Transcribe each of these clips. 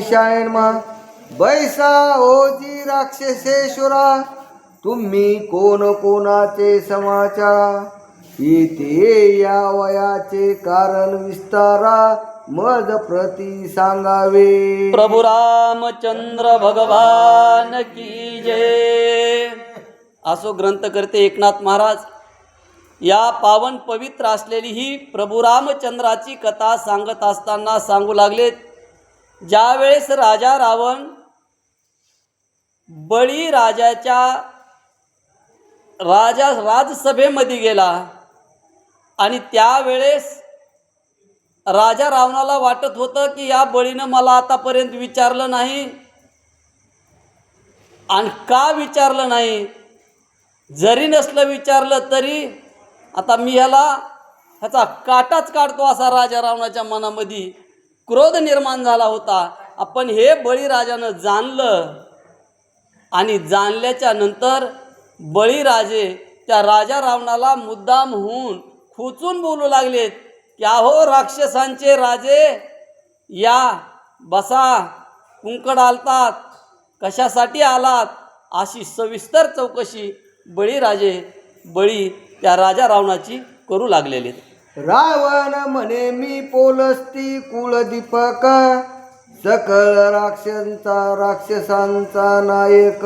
शायनमा बैसा ओजी राक्षसेश्वरा तुम्ही कोण कोणाचे समाचार इथे या वयाचे कारण विस्तारा मज प्रती सांगावे. प्रभु रामचंद्र भगवान की जय. असो ग्रंथकर्ते एकनाथ महाराज या पावन पवित्र असलेली ही प्रभु रामचंद्राची कथा सांगत असताना सांगू लागलेत. ज्यावेळेस राजा रावण बळीराजाच्या राजसभेमध्ये गेला आणि त्यावेळेस राजा रावणाला वाटत होतं की या बळीनं मला आतापर्यंत विचारलं नाही. आणि का विचारलं नाही, जरी नसलं विचारलं तरी आता मी ह्याचा काटाच काढतो असा राजा रावणाच्या मनामध्ये क्रोध निर्माण झाला होता. आपण हे बळीराजानं जाणलं आणि जाणल्याच्या नंतर बळीराजे त्या राजा रावणाला मुद्दाम होऊन खुचून बोलू लागलेत की अहो राक्षसांचे राजे, या बसा, कुंकड आलतात, कशासाठी आलात, अशी सविस्तर चौकशी बळी त्या राजा रावणाची करू लागलेले. रावण म्हणे मी पोलस्ती कुलदीपक सकळ राक्षसांचा नायक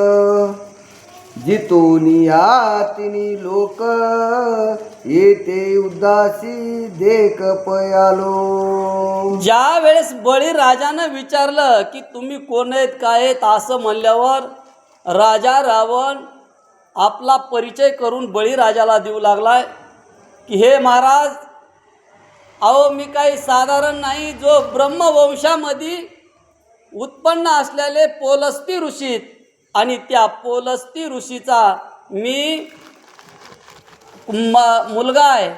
जितून तिनी लोक येते उदासी देख पयालो. ज्या वेळेस बळीराजानं विचारलं की तुम्ही कोण आहेत काय आहेत असं म्हणल्यावर राजा रावण आपला परिचय करून बळीराजाला देऊ लागलाय की हे महाराज, अहो मी काही साधारण नाही, जो ब्रह्मवंशामध्ये उत्पन्न असलेले पोलस्ती ऋषीत आणि त्या पोलस्ती ऋषीचा मी मुलगा आहे.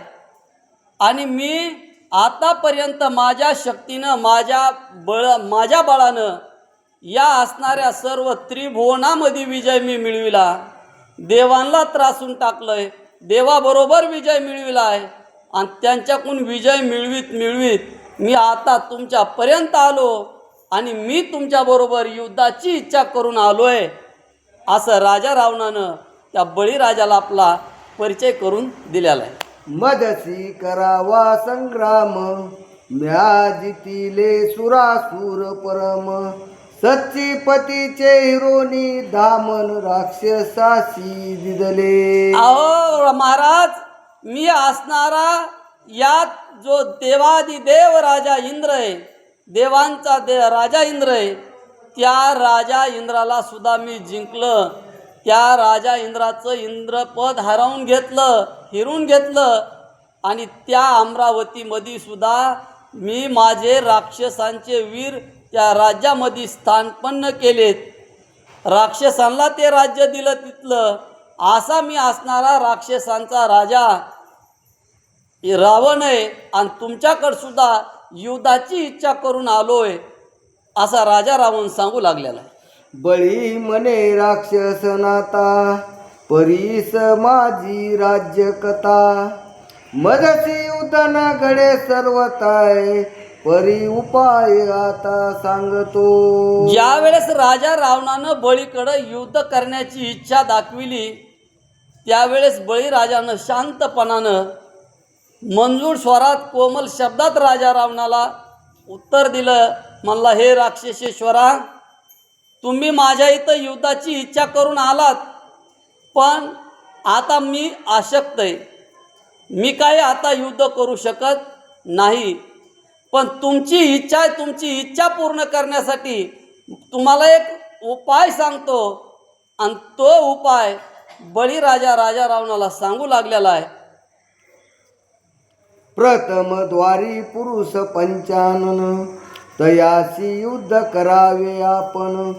आणि मी आतापर्यंत माझ्या शक्तीनं माझ्या बळानं या असणाऱ्या सर्व त्रिभुवनामध्ये विजय मी मिळविला. देवांना त्रासून टाकलंय, देवाबरोबर विजय मिळविला आहे आणि त्यांच्याकडून विजय मिळवीत मी आता तुमच्यापर्यंत आलो आणि मी तुमच्याबरोबर युद्धाची इच्छा करून आलो आहे, असं राजा रावणानं त्या बळीराजाला आपला परिचय करून दिलेला आहे. मदसी करावा संग्राम म्या जितिले सुरासुर परम सच्ची पतीचे हिरोनी धामन राक्षसासी दिदले. अहो महाराज, मी असणारा यात जो देवादिदेव राजा इंद्र आहे, देवांचा राजा इंद्र आहे, त्या राजा इंद्राला सुद्धा मी जिंकलं. त्या राजा इंद्राचं इंद्रपद हिरून घेतलं आणि त्या अमरावतीमध्ये सुद्धा मी माझे राक्षसांचे वीर त्या राज्यामध्ये स्थानपन्न केलेत. राक्षसांना ते राज्य दिलं तिथलं. असा मी असणारा राक्षसांचा राजा रावण आहे आणि तुमच्याकडे सुद्धा युद्धाची इच्छा करून आलोय, असा राजा रावण सांगू लागलेला आहे. बळी म्हणे राक्षस नाता परीस माझी राज्य कथा मदसी उदना घडे सर्वताय परी उपाय आता सांगतो. ज्या वेळेस राजा रावणानं बळीकडे युद्ध करण्याची इच्छा दाखविली त्यावेळेस बळीराजानं शांतपणानं मंजूळ स्वरात कोमल शब्दात राजा रावणाला उत्तर दिलं. म्हणला, हे राक्षसेश्वरा, तुम्ही माझ्या इथं युद्धाची इच्छा करून आलात, पण आता मी अशक्त आहे, मी काही आता युद्ध करू शकत नाही. पण तुमची इच्छा आहे, तुमची इच्छा पूर्ण करण्यासाठी तुम्हाला एक उपाय सांगतो आणि तो उपाय बळीराजा राजा रावणाला सांगू लागलेला आहे. प्रथम द्वारी पुरुष पंचानन तयासी युद्ध करावे आपण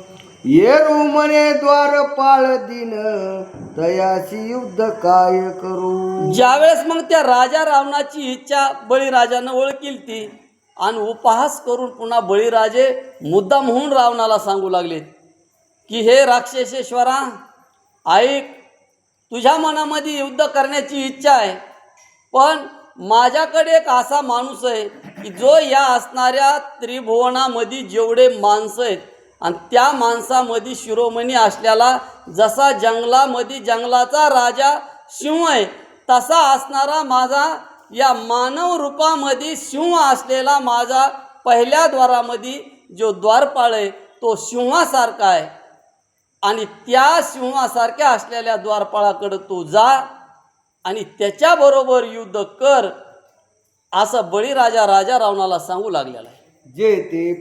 येरू म्हणे द्वारपाळ दिन तयासी युद्ध काय करू. ज्यावेळेस मग त्या राजा रावणाची इच्छा बळीराजानं ओळखील ती आणि उपहास करून पुन्हा बळीराजे मुद्दाम होऊन रावणाला सांगू लागले की हे राक्षसेश्वरा, ऐक, तुझ्या मनामध्ये युद्ध करण्याची इच्छा आहे, पण माझ्याकडे एक असा माणूस आहे की जो या असणाऱ्या त्रिभुवनामध्ये जेवढे माणसं आहेत आणि त्या माणसामध्ये शिरोमणी असलेला जसा जंगलामध्ये जंगलाचा राजा सिंह आहे तसा असणारा माझा या मानव रूपामध्ये सिंह असलेला माझा पहिल्या द्वारामध्ये जो द्वारपाळ आहे तो सिंहासारखा आहे आणि त्या सिंहासारख्या असलेल्या द्वारपाळाकडे तू जा आणि त्याच्याबरोबर युद्ध कर असं बळीराजा राजा रावणाला सांगू लागलेला आहे. जे ते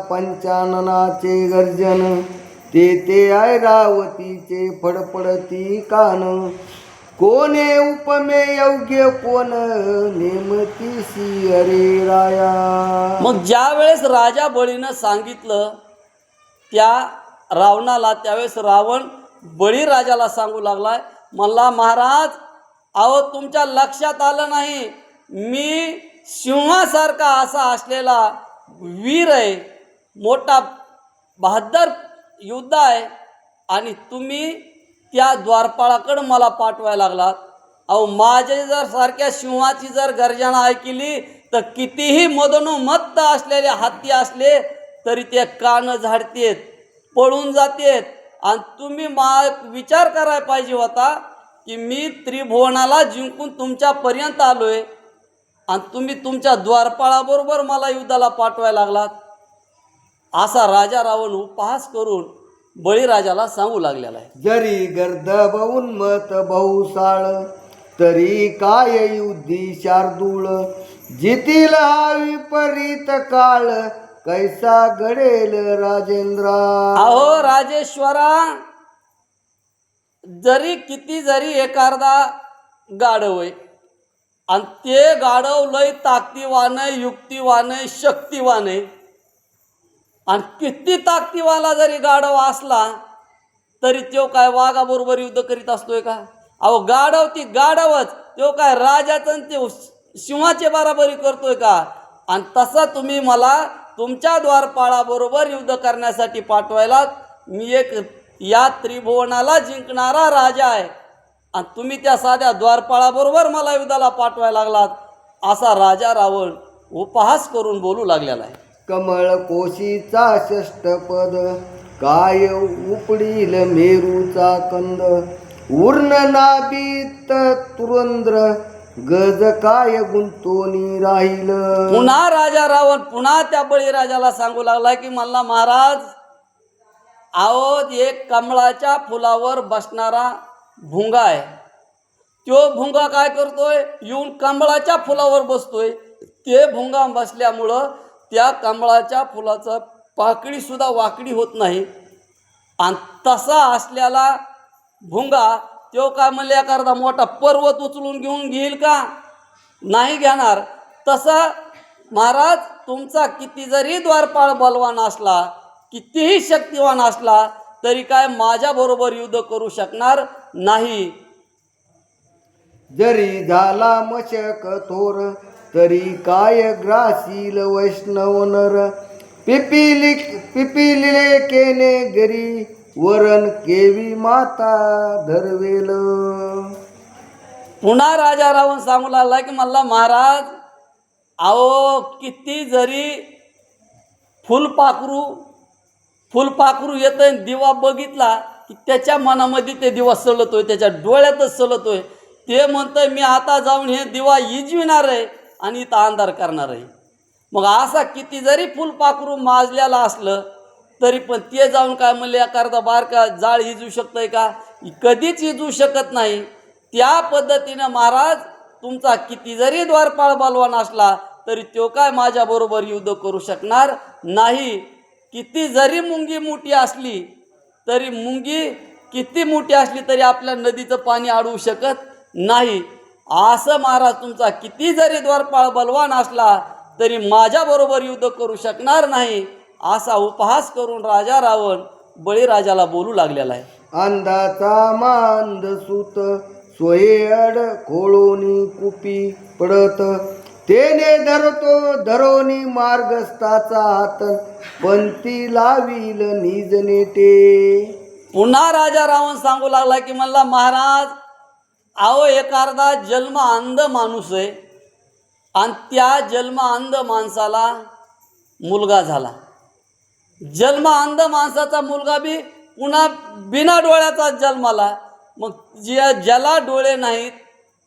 पंचाननाचे गर्जन ते ते ऐरावतीचे फडफडती कान कोणे उपमे योग्य कोण नेमतीसी अरे राया. मग ज्या वेळेस राजा बळीनं सांगितलं त्या रावणाला त्यावेळेस रावण बळीराजाला सांगू लागलाय मला महाराज अहो तुमच्या लक्षात आलं नाही मी सिंहासारखा असा असलेला वीर आहे मोठा बहादर योद्धा आहे आणि तुम्ही त्या द्वारपाळाकडं मला पाठवायला लागलात. अहो माझे जर सारख्या सिंहाची जर गर्जना ऐकली तर कितीही मदोन्मत्त असलेले हत्ती असले तरी ते कान झाडतेत पळून जातेत आणि तुम्ही विचार करायला पाहिजे होता की मी त्रिभुवनाला जिंकून तुमच्यापर्यंत आलो आहे आणि तुम्ही तुमच्या द्वारपाळाबरोबर मला युद्धाला पाठवायला लागलात असा राजा रावण उपहास करून बळीराजाला सांगू लागलेला आहे. जरी गर्द बहुन्मत बहुसाळ तरी काय युद्धी शार्दूळ जितील हा विपरीत काळ कैसा घडेल राजेंद्रा. अहो राजेश्वरा किती जरी एखादा गाढव आहे आणि ते गाढव लय ताकदीवान युक्तिवान शक्तिवान आहे आणि किती ताकदीवाला जरी गाढव असला तरी तो काय वाघाबरोबर युद्ध करीत असतोय का. अहो गाढव ती गाढवच तो काय राजाचं ते सिंहाचे बराबरी करतोय का. आणि तसा तुम्ही मला तुमच्या द्वारपाळाबरोबर युद्ध करण्यासाठी पाठवायला मी एक या त्रिभुवनाला जिंकणारा राजा आहे आणि तुम्ही त्या साध्या द्वारपाळाबरोबर मला युद्धाला पाठवायला लागलात असा राजा रावण उपहास करून बोलू लागलेला आहे. कमळ कोशीचा षष्टपद काय उपडील मेरूचा कंद उर्ण नाबीत तुरंद्र गज काय गुंतोनी राहील. पुन्हा राजा रावण पुन्हा त्या बळीराजाला सांगू लागला की मला महाराज अहो एक कमळाच्या फुलावर बसणारा भुंगा आहे तो भुंगा काय करतोय येऊन कमळाच्या फुलावर बसतोय. ते भुंगा बसल्यामुळं त्या कमळाच्या फुलाचं पाकळीसुद्धा वाकडी होत नाही आणि तसा असलेला भुंगा तो काय म्हणले एखादा मोठा पर्वत उचलून घेऊन घेईल का नाही घेणार. तसा महाराज तुमचा किती जरी द्वारपाळ बलवान असला कितीही शक्तिवान असला तरी काय माझ्याबरोबर युद्ध करू शकणार नाही. जरी झाला मशक थोर तरी काय ग्रासील वैष्णव नर पिपिले केने गरी वरण केवी माता धरवेल. पुन्हा राजा रावण सांगू लागला की मला महाराज अहो किती जरी फुलपाखरू येतं दिवा बघितला की त्याच्या मनामध्ये ते दिवा सलतोय त्याच्या डोळ्यातच सलतोय. ते म्हणतंय मी आता जाऊन हे दिवा इजविणार आहे आणि इथं अंधार करणार आहे. मग असा किती जरी फुलपाखरू माजलेला असलं तरी पण ते जाऊन काय म्हणले एखादा बारका जाळ इजू शकतंय का कधीच इजू शकत नाही. त्या पद्धतीनं महाराज तुमचा किती जरी द्वारपाळ बलवान असला तरी तो काय माझ्याबरोबर युद्ध करू शकणार नाही. किती जरी मुंगी मोठी असली तरी किती मोठी असली तरी आपल्या नदीचं पाणी अडवू शकत नाही. असं महाराज तुमचा किती जरी द्वारपाळ बलवान असला तरी माझ्याबरोबर युद्ध करू शकणार नाही असा उपहास करून राजा रावण बळीराजाला बोलू लागलेला आहे. अंधाचा मांद सुत सोयेड खोळोनी कुपी पडत तेने धरोनी मार्गस्थाचा हात पंथी लावील निज नेटे. पुन्हा राजा रावण सांगू लागला की म्हणला महाराज अहो एखादा जन्म अंध माणूस आहे आणि त्या जन्मअंध माणसाला मुलगा झाला. जन्मअंध माणसाचा मुलगा बी पुन्हा बिना डोळ्याचा जन्माला. मग ज्याला डोळे नाहीत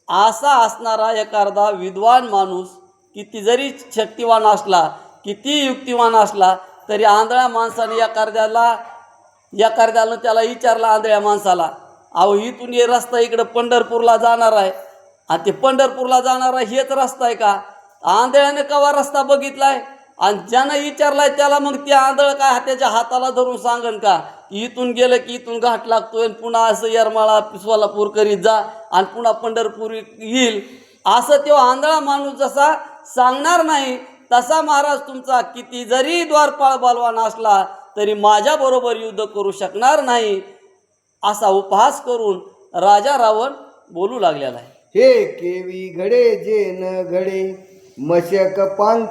असा असणारा एखादा विद्वान माणूस किती जरी शक्तिवान असला, किती युक्तिवान असला, तरी आंधळ्या माणसाने एखाद्यानं त्याला विचारला, आंधळ्या माणसाला, अहो इथून हे रस्ता इकडं पंढरपूरला जाणार आहे, आणि ते पंढरपूरला जाणारा हेच रस्ता आहे का? आंधळ्याने कवा रस्ता बघितलाय? आणि ज्यानं विचारलाय त्याला मग ते आंधळ काय त्याच्या हाताला धरून सांगन का इथून गेलं की इथून घाट लागतोय, पुन्हा असं येरमाळा सोलापूर करीत जा आणि पुन्हा पंढरपूर येईल, असं तो आंधळा माणूस जसा सांगणार नाही, तसा महाराज तुमचा किती जरी द्वारपाळ बलवान असला तरी माझ्याबरोबर युद्ध करू शकणार नाही, असा उपहास करून राजा रावण बोलू लागलेला आहे. हे केवी घडे जे न घडे मशक पांग